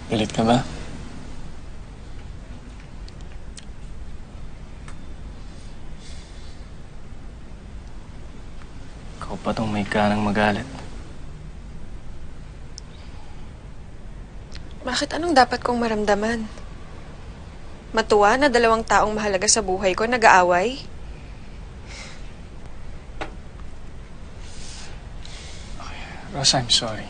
Galit ka ba? Ikaw pa tong may ganang magalit. Bakit anong dapat kong maramdaman? Matuwa na dalawang taong mahalaga sa buhay ko nag-aaway? Rosa, I'm sorry.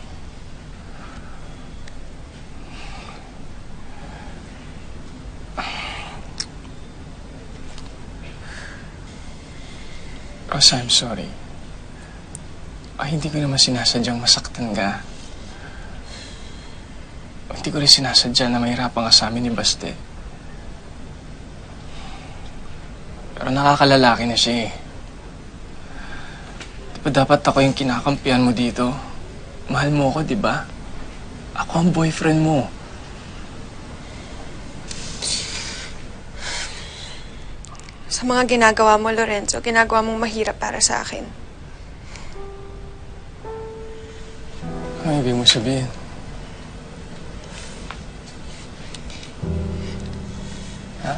Rosa, I'm sorry. Hindi ko naman sinasadyang masaktan ka. Hindi ko rin sinasadya na mahirapan ka sa amin ni Baste. Pero nakakalalaki na siya eh. Di ba dapat ako yung kinakampihan mo dito? Mahal mo ako, di ba? Ako ang boyfriend mo. Sa mga ginagawa mo, Lorenzo, ginagawa mong mahirap para sa akin. Ano ibig mo sabihin? Ha?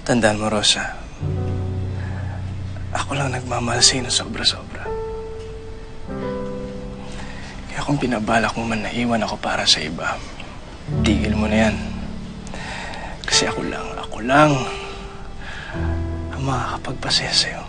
Tandaan mo, Rosa. Ako lang nagmamahal sa'yo na sobra-sobra. Kaya kung pinabalak mo man na iwan ako para sa iba, tigil mo na yan. Kasi ako lang ang makakapagpasaya sa'yo.